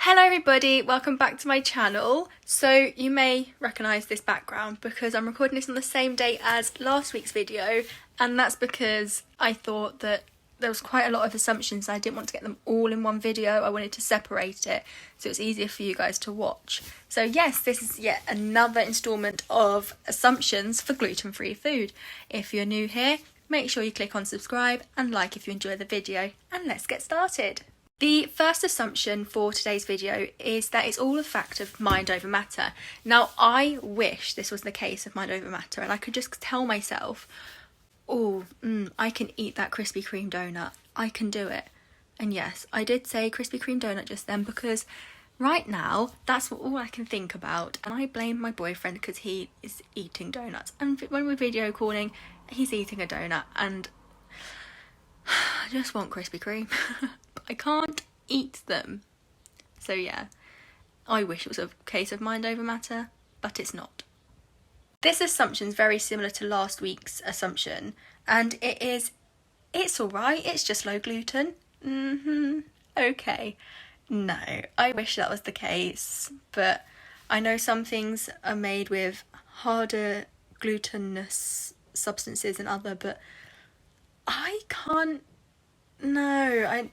Hello everybody, welcome back to my channel. So you may recognise this background because I'm recording this on the same day as last week's video, and that's because I thought that there was quite a lot of assumptions and I didn't want to get them all in one video. I wanted to separate it so it's easier for you guys to watch. So yes, this is yet another instalment of assumptions for gluten-free food. If you're new here, make sure you click on subscribe and like if you enjoy the video, and let's get started. The first assumption for today's video is that it's all a fact of mind over matter. Now, I wish this was the case of mind over matter and I could just tell myself, I can eat that Krispy Kreme donut. I can do it. And yes, I did say Krispy Kreme donut just then because right now, that's all I can think about. And I blame my boyfriend because he is eating donuts. And when we're video calling, he's eating a donut and I just want Krispy Kreme. I can't eat them. So yeah, I wish it was a case of mind over matter, but it's not. This assumption is very similar to last week's assumption, and it's alright, it's just low gluten. Okay. No, I wish that was the case, but I know some things are made with harder glutinous substances than other, but I can't. No,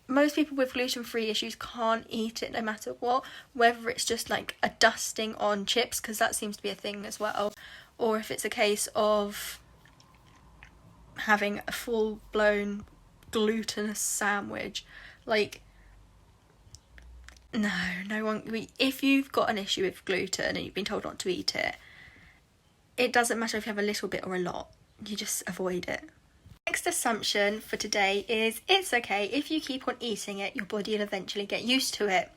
most people with gluten-free issues can't eat it no matter what, whether it's just like a dusting on chips, because that seems to be a thing as well, or if it's a case of having a full-blown glutinous sandwich. Like, no one, if you've got an issue with gluten and you've been told not to eat it, it doesn't matter if you have a little bit or a lot, you just avoid it. Next assumption for today is it's okay if you keep on eating it, your body will eventually get used to it.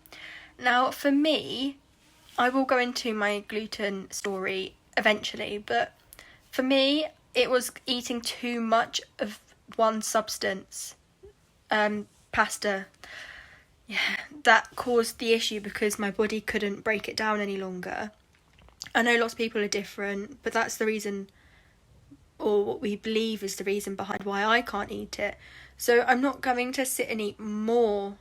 Now for me, I will go into my gluten story eventually, but for me it was eating too much of one substance, pasta, that caused the issue because my body couldn't break it down any longer. I know lots of people are different, but that's the reason, or what we believe is the reason behind why I can't eat it. So I'm not going to sit and eat more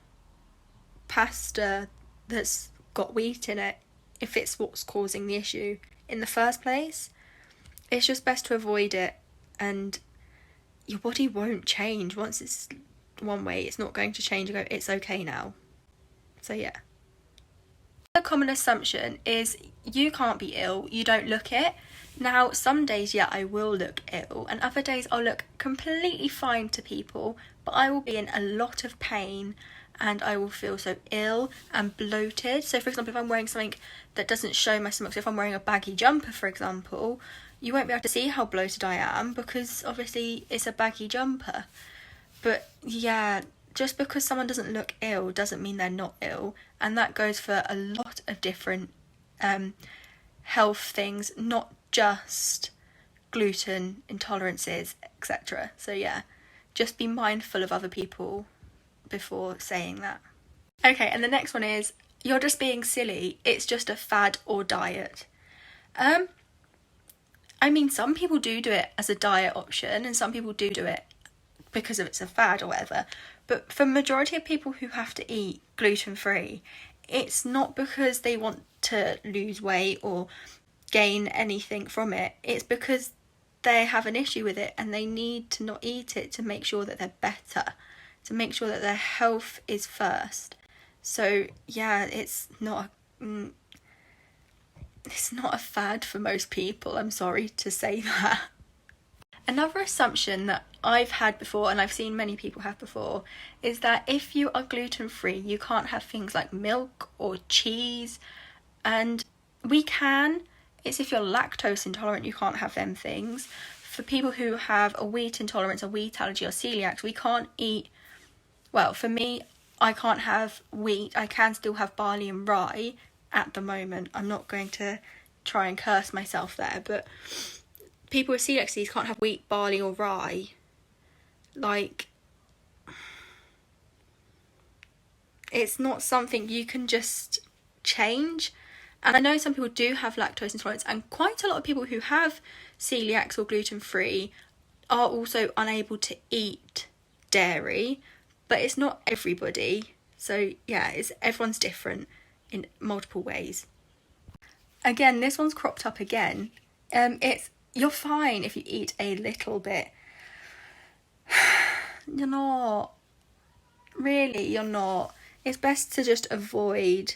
pasta that's got wheat in it if it's what's causing the issue in the first place. It's just best to avoid it, and your body won't change. Once it's one way, it's not going to change and go, it's okay now. So yeah. The common assumption is you can't be ill, you don't look it. Now, some days, yeah, I will look ill, and other days I'll look completely fine to people, but I will be in a lot of pain and I will feel so ill and bloated. So, for example, if I'm wearing something that doesn't show my stomach, so if I'm wearing a baggy jumper, for example, you won't be able to see how bloated I am because obviously it's a baggy jumper. But yeah, just because someone doesn't look ill doesn't mean they're not ill, and that goes for a lot of different health things, not just gluten intolerances, etc. So yeah, just be mindful of other people before saying that. Okay, and the next one is you're just being silly, it's just a fad or diet. I mean, some people do it as a diet option and some people do it because of it's a fad or whatever, but for majority of people who have to eat gluten-free, it's not because they want to lose weight or gain anything from it. It's because they have an issue with it and they need to not eat it to make sure that they're better, to make sure that their health is first. So yeah, it's not a fad for most people. I'm sorry to say that. Another assumption that I've had before, and I've seen many people have before, is that if you are gluten-free, you can't have things like milk or cheese. And we can. It's if you're lactose intolerant, you can't have them things. For people who have a wheat intolerance, a wheat allergy or celiac, we can't eat, well, for me, I can't have wheat. I can still have barley and rye at the moment. I'm not going to try and curse myself there, but people with celiac disease can't have wheat, barley or rye. Like, it's not something you can just change. And I know some people do have lactose intolerance, and quite a lot of people who have celiacs or gluten-free are also unable to eat dairy, but it's not everybody. So yeah, everyone's different in multiple ways. Again, this one's cropped up again. You're fine if you eat a little bit. You're not. Really, you're not. It's best to just avoid.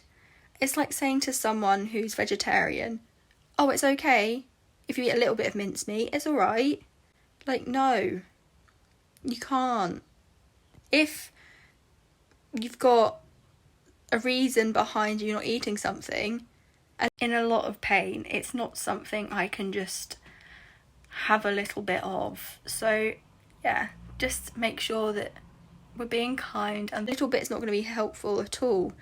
It's like saying to someone who's vegetarian, oh, it's okay if you eat a little bit of mincemeat, it's alright. Like, no, you can't. If you've got a reason behind you not eating something, and in a lot of pain, it's not something I can just have a little bit of. So yeah, just make sure that we're being kind, and a little bit's not going to be helpful at all.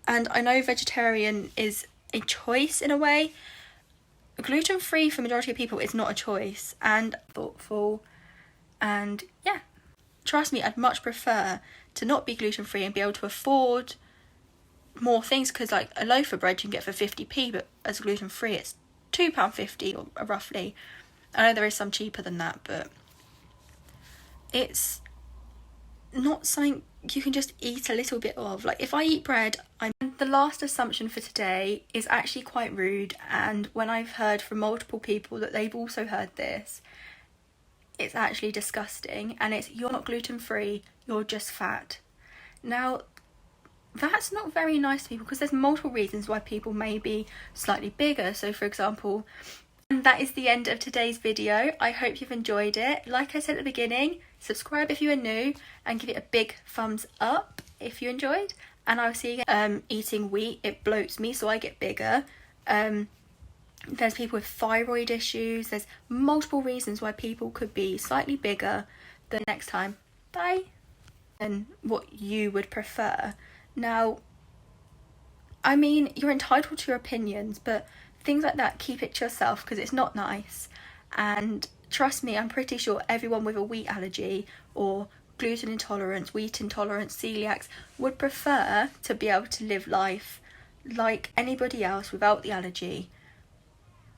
And I know vegetarian is a choice in a way. Gluten-free for majority of people is not a choice, and thoughtful. And yeah, trust me, I'd much prefer to not be gluten-free and be able to afford more things, because like a loaf of bread you can get for 50p, but as gluten-free it's £2.50 or roughly. I know there is some cheaper than that, but it's not something you can just eat a little bit of. Like if I eat bread, the last assumption for today is actually quite rude, and when I've heard from multiple people that they've also heard this, it's actually disgusting, and it's, you're not gluten-free, you're just fat. Now that's not very nice to people, because there's multiple reasons why people may be slightly bigger. So for example, and that is the end of today's video. I hope you've enjoyed it. Like I said at the beginning, subscribe if you are new, and give it a big thumbs up if you enjoyed. And I'll see you again. Eating wheat, it bloats me, so I get bigger. There's people with thyroid issues. There's multiple reasons why people could be slightly bigger. The next time, bye. And what you would prefer. Now, I mean, you're entitled to your opinions, but things like that, keep it to yourself, because it's not nice. And trust me, I'm pretty sure everyone with a wheat allergy or gluten intolerance, wheat intolerance, celiacs would prefer to be able to live life like anybody else without the allergy.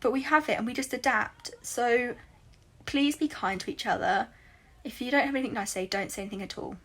But we have it and we just adapt. So please be kind to each other. If you don't have anything nice to say, don't say anything at all.